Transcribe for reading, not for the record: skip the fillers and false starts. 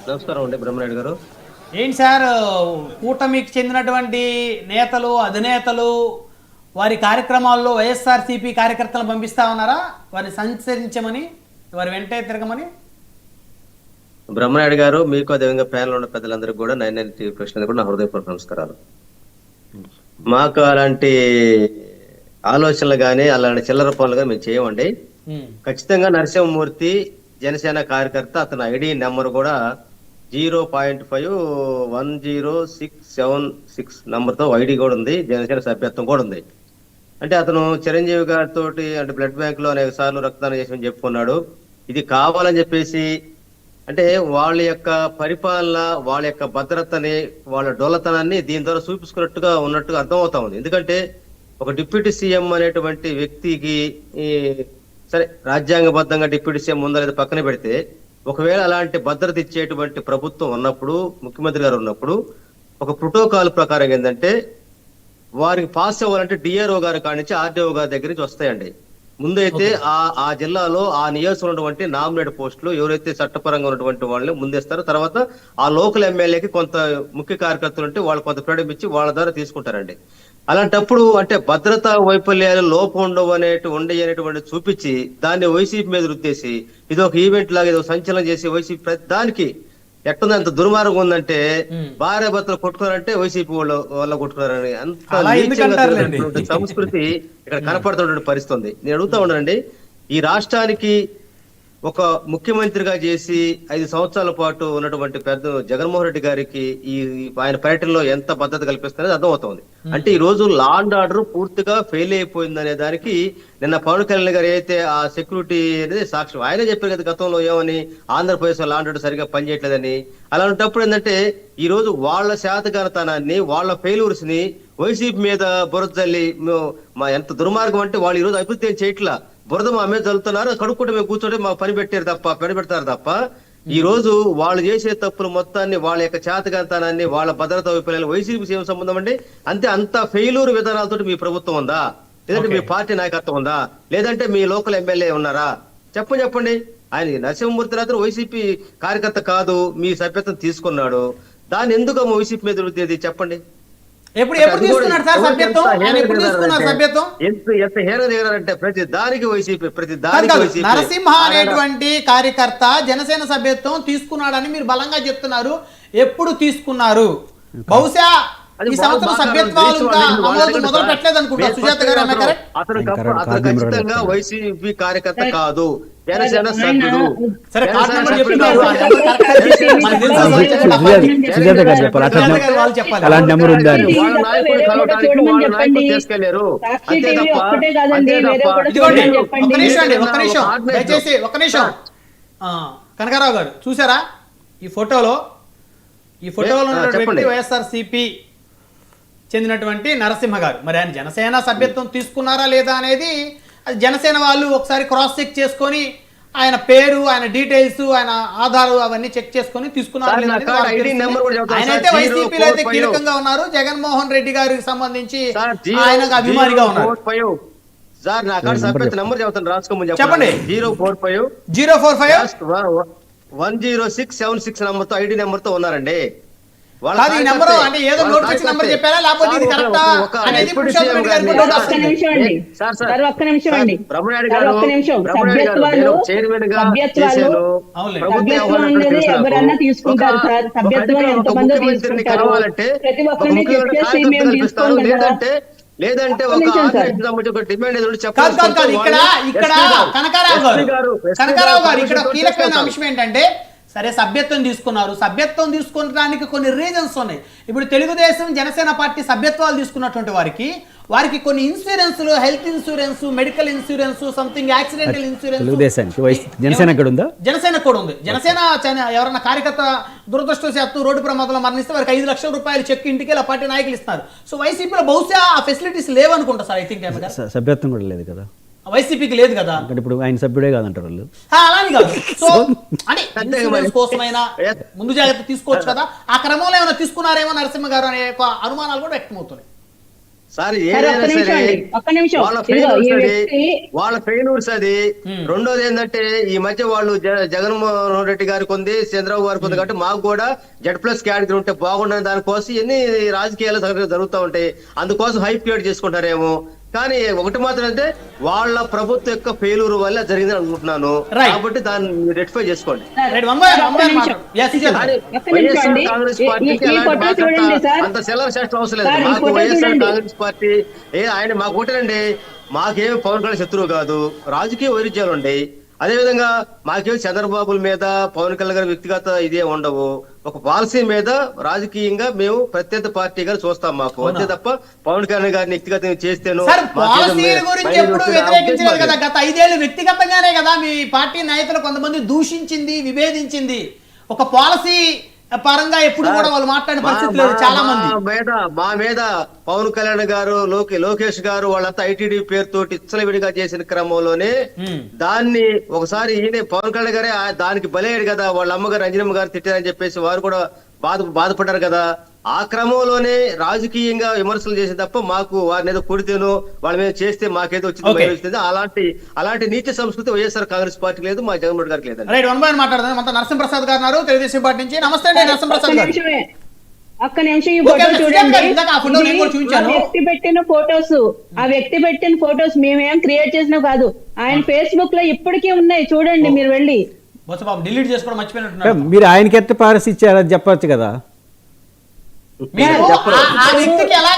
నమస్కారం అండి బ్రహ్మనాయుడు గారు. ఏంటి సార్, కూటమికి చెందినటువంటి నేతలు అధినేతలు వారి కార్యక్రమాల్లో వైఎస్ఆర్సీపీ కార్యకర్తలను పంపిస్తా ఉన్నారా వారిని సంచరించమని, వారి వెంటే తిరగమని? బ్రహ్మనాయుడు గారు, మీకు అదేవిధంగా ప్యానల్ ఉన్న పెద్దలందరికీ కూడా 99 టీవీ ప్రేక్షకులకు కూడా నా హృదయపూర్వక నమస్కారాలు. మాకు అలాంటి ఆలోచనలు కానీ అలాంటి చిల్లర పనులు కానీ మేము చేయమండి. ఖచ్చితంగా నరసింహమూర్తి జనసేన కార్యకర్త, అతని ఐడి నెంబర్ కూడా 0.5106766 నంబర్తో ఐడి కూడా ఉంది, జనసేన సభ్యత్వం కూడా ఉంది. అంటే అతను చిరంజీవి గారితో అంటే బ్లడ్ బ్యాంక్ లో అనేక సార్లు రక్తదానం చేసి చెప్పుకున్నాడు. ఇది కావాలని చెప్పేసి అంటే వాళ్ళ యొక్క పరిపాలన, వాళ్ళ యొక్క భద్రతని, వాళ్ళ డొల్లతనాన్ని దీని ద్వారా చూపించుకున్నట్టుగా ఉన్నట్టుగా అర్థమవుతా ఉంది. ఎందుకంటే ఒక డిప్యూటీ సీఎం అనేటువంటి వ్యక్తికి సరే రాజ్యాంగబద్ధంగా డిప్యూటీ సీఎం ఉందా లేదా పక్కన పెడితే, ఒకవేళ అలాంటి భద్రత ఇచ్చేటువంటి ప్రభుత్వం ఉన్నప్పుడు, ముఖ్యమంత్రి గారు ఉన్నప్పుడు ఒక ప్రోటోకాల్ ప్రకారం ఏంటంటే వారికి పాస్ అవ్వాలంటే డిఆర్ఓ గారి కాడి నుంచి ఆర్డీఓ గారి దగ్గర నుంచి వస్తాయండి. ముందైతే ఆ జిల్లాలో ఆ నియోజకవర్గం ఉన్నటువంటి నామినేట్ పోస్టులు ఎవరైతే చట్టపరంగా ఉన్నటువంటి వాళ్ళని ముందేస్తారో, తర్వాత ఆ లోకల్ ఎమ్మెల్యేకి కొంత ముఖ్య కార్యకర్తలు ఉంటే వాళ్ళు కొంత ఫ్రీడమ్ ఇచ్చి వాళ్ళ ద్వారా తీసుకుంటారండి. అలాంటప్పుడు అంటే భద్రతా వైఫల్యాలు లోపం ఉండేటువంటి చూపించి దాన్ని వైసీపీ మీద రుద్దేసి ఇది ఒక ఈవెంట్ లాగా ఏదో సంచలనం చేసి వైసీపీ ప్రతి దానికి ఎట్టుంది అంత దుర్మార్గం ఉందంటే, భార్య భర్తలు కొట్టుకున్నారంటే వైసీపీ వాళ్ళ కొట్టుకున్నారని అంత సంస్కృతి ఇక్కడ కనపడుతున్న పరిస్థితి ఉంది. నేను అడుగుతా ఉన్నానండి, ఈ రాష్ట్రానికి ఒక ముఖ్యమంత్రిగా చేసి 5 సంవత్సరాల పాటు ఉన్నటువంటి పెద్ద జగన్మోహన్ రెడ్డి గారికి ఈ ఆయన పర్యటనలో ఎంత భద్రత కల్పిస్తున్నది అర్థమవుతోంది. అంటే ఈ రోజు లా అండ్ ఆర్డర్ పూర్తిగా ఫెయిల్ అయిపోయింది అనే దానికి నిన్న పవన్ కళ్యాణ్ గారు అయితే ఆ సెక్యూరిటీ అనేది సాక్ష్యం. ఆయనే చెప్పారు కదా గతంలో ఏమని, ఆంధ్రప్రదేశ్ లా అండ్ ఆర్డర్ సరిగా పనిచేయట్లేదని. అలాంటప్పుడు ఏంటంటే ఈ రోజు వాళ్ళ శాతగానతనాన్ని, వాళ్ళ ఫెయిల్యూర్స్ ని వైసీపీ మీద బురద జల్లి మా ఎంత దుర్మార్గం అంటే వాళ్ళు ఈ రోజు అభివృద్ధి ఏం చేయట్లా, బురద మా మీద చల్లుతున్నారు, కడుక్కుంటే మేము కూర్చోండి మా పని పెడతారు తప్ప ఈ రోజు వాళ్ళు చేసే తప్పులు మొత్తాన్ని, వాళ్ళ యొక్క చేతగాంతనాన్ని, వాళ్ళ భద్రత వైఫల్యాలు వైసీపీ ఏం సంబంధం అండి? అంత ఫెయిల్యూర్ విధానాలతో మీ ప్రభుత్వం ఉందా, లేదంటే మీ పార్టీ నాయకత్వం ఉందా, లేదంటే మీ లోకల్ ఎమ్మెల్యే ఉన్నారా? చెప్పండి. ఆయన నరసింహమూర్తి రాత్రి వైసీపీ కార్యకర్త కాదు, మీ సభ్యత్వం తీసుకున్నాడు, దాన్ని ఎందుకు వైసీపీ మీద రుద్దేది చెప్పండి. ఎప్పుడు తీసుకున్నాడు సార్ సభ్యత్వం? ఎంత హేర దిగారంటే ప్రతి దానికి వైసీపీ, నరసింహ అనేటువంటి కార్యకర్త జనసేన సభ్యత్వం తీసుకున్నాడని మీరు బలంగా చెప్తున్నారు. ఎప్పుడు తీసుకున్నారు? బహుశా ఈ సంవత్సరం సభ్యత్వాలు మొదలు పెట్టలేదు అనుకుంటా. సుజాత గారు అతను ఖచ్చితంగా వైసీపీ కార్యకర్త కాదు, జనసేన సభ్యుడు. సరే తీసుకెళ్లారు. దయచేసి ఒక్క నిమిషం. కనకారావు గారు చూసారా ఈ ఫోటోలో ఉన్నటువంటి వైఎస్ఆర్సీపీ చెందినటువంటి నరసింహ గారు? మరి ఆయన జనసేన సభ్యత్వం తీసుకున్నారా లేదా అనేది అది జనసేన వాళ్ళు ఒకసారి క్రాస్ చెక్ చేసుకొని ఆయన పేరు, ఆయన డీటెయిల్స్, ఆయన ఆధార్ అవన్నీ చెక్ చేసుకొని తీసుకున్నారు. ఆయన అయితే వైసీపీలో అయితే కీలకంగా ఉన్నారు, జగన్మోహన్ రెడ్డి గారికి సంబంధించి ఆయనకు అభిమానిగా ఉన్నారు. చెప్పండి. 045106766 నంబర్ తో ఐడి నెంబర్ తో ఉన్నారండి. లేదంటే కనకారావు గారు ఇక్కడ కీలకమైన అంశం ఏంటంటే, సరే సభ్యత్వం తీసుకున్నారు, సభ్యత్వం తీసుకోవడానికి కొన్ని రీజన్స్ ఉన్నాయి. ఇప్పుడు తెలుగుదేశం జనసేన పార్టీ సభ్యత్వాలు తీసుకున్నటువంటి వారికి కొన్ని ఇన్సూరెన్స్లు, health insurance, medical insurance, something accidental insurance Janasena కూడా ఉంది. జనసేన ఎవరైనా కార్యకర్త దురదృష్టవశాత్తు రోడ్డు ప్రమాదంలో మరణిస్తే వారికి 5 లక్షల రూపాయలు చెక్ ఇంటికి ఆ పార్టీ నాయకులు ఇస్తారు. సో వైసీపీలో బహుశా ఆ ఫెసిలిటీస్ లేవనుకుంటా సార్. ఐ థింక్ సభ్యత్వం కూడా లేదు కదా, వైసీపీకి లేదు కదా. ఇప్పుడు ఆయన సభ్యుడే కాదంటారు వాళ్ళు. అలాని కాదు, సో అంటే ఇన్సూరెన్స్ కోసమైనా ముందు జాగ్రత్త తీసుకోవచ్చు కదా. ఆ క్రమంలో ఏమైనా తీసుకున్నారేమో నరసింహ గారు అనే అనుమానాలు కూడా వ్యక్తమవుతున్నాయి. సార్ ఒక్క ఏదైనా నిమిషం సరే అండి, ఒక్క నిమిషం. వాళ్ళ ఇదిగో ఫెయిల్యూర్స్ ఈ అది, వ్యక్తి వాళ్ళ ఫెయిల్యూర్స్ అది. రెండోది ఏంటంటే ఈ మధ్య వాళ్ళు జగన్మోహన్ రెడ్డి గారికి ఉంది, చంద్రబాబు గారికి ఉంది కాబట్టి మాకు కూడా Z+ కేటగిరీ ఉంటే బాగుండని దానికోసం ఎన్ని రాజకీయాలు జరుగుతూ ఉంటాయి. అందుకోసం హైప్ క్రియేట్ చేసుకుంటారేమో. కానీ ఒకటి మాత్రం అంటే వాళ్ళ ప్రభుత్వం యొక్క ఫెయిల్యూర్ వల్ల జరిగిందని అనుకుంటున్నాను. Right. కాబట్టి దాన్ని రెక్టిఫై చేసుకోండి. రైట్, వన్ బై ఒక్క నిమిషం. కానీ ఒక్క నిమిషం వైఎస్ఆర్ అండి. కాంగ్రెస్ ఈ పార్టీకి ఫోటో అలాంటి చూడండి సార్. అంత సెలవు చేసిన అవసరం లేదు. సార్, ఈ మాకు ఫోటో వైఎస్ఆర్ చూడండి. కాంగ్రెస్ పార్టీ ఆయన మాకు ఒకటేనండి, మాకేమి పవన్ కళ్యాణ్ శత్రువు కాదు, రాజకీయ వైరుధ్యాలు ఉన్నాయి. అదే విధంగా మాకేమి చంద్రబాబు మీద పవన్ కళ్యాణ్ గారి వ్యక్తిగత ఇదే ఉండవు. ఒక పాలసీ మీద రాజకీయంగా మేము ప్రత్యేక పార్టీగా చూస్తాం. మాకు అంతే తప్ప పవన్ కళ్యాణ్ గారిని వ్యక్తిగతంగా చేస్తేను సార్ మాకేదో పాలసీల గురించి మైండ్ ఎప్పుడు వచ్చిన వ్యతిరేకించలేదు ఉద్దేశం కదా. అది. గత 5 ఏళ్ళు వ్యక్తిగతంగానే కదా మీ పార్టీ నాయకులు కొంతమంది దూషించింది, విభేదించింది. ఒక పాలసీ పరంగా ఎప్పుడు కూడా వాళ్ళు మాట్లాడిన పరిస్థితి లేదు చాలా మంది. మా మీద పవన్ కళ్యాణ్ గారు, లోకేష్ గారు వాళ్ళంతా ఐటీడీ పేరుతోటి ఇచ్చలవిడిగా చేసిన క్రమంలోనే దాన్ని ఒకసారి ఈయన పవన్ కళ్యాణ్ గారే దానికి బలయ్యాడు కదా. వాళ్ళ అమ్మగారు అంజనమ్మ గారు తిట్టారని చెప్పేసి వారు కూడా బాధపడ్డారు కదా. ఆ క్రమంలోనే రాజకీయంగా విమర్శలు చేసే తప్ప మాకు వారిని ఏదో కొడితేనో వాళ్ళ మీద చేస్తే మాకేదో వచ్చింది అలాంటి నీచ సంస్కృతి వైఎస్ఆర్ కాంగ్రెస్ పార్టీ లేదు, మా జగన్మోహన్ గారికి లేదండి. రైట్, వన్ బై మాట్లాడదాం. అంతా నరసింహప్రసాద్ గారు ఉన్నారు తెలుగుదేశం పార్టీ నుంచి. నమస్తే అండి నరసింహప్రసాద్ గారు. ఒక్క నిమిషం. ఈ ఓకే, ఫోటో సుజాత చూడండి. గారు, ఇందాక ఆ ఫోటో నేను కూడా చూపించాను. ఆ వ్యక్తి పెట్టిన ఫోటోస్ మేమేం క్రియేట్ చేసినా కాదు, ఆయన ఫేస్బుక్ లో ఇప్పటికీ ఉన్నాయి, చూడండి మీరు వెళ్ళి. బొత్స బాబు డిలీట్ చేసుకోవడం మర్చిపోయినట్టున్నారు. మీరు ఆయనకి ఎత్త పారసి ఇచ్చారని చెప్పొచ్చు కదా. మీరు ఆ వ్యక్తికి ఎలాగ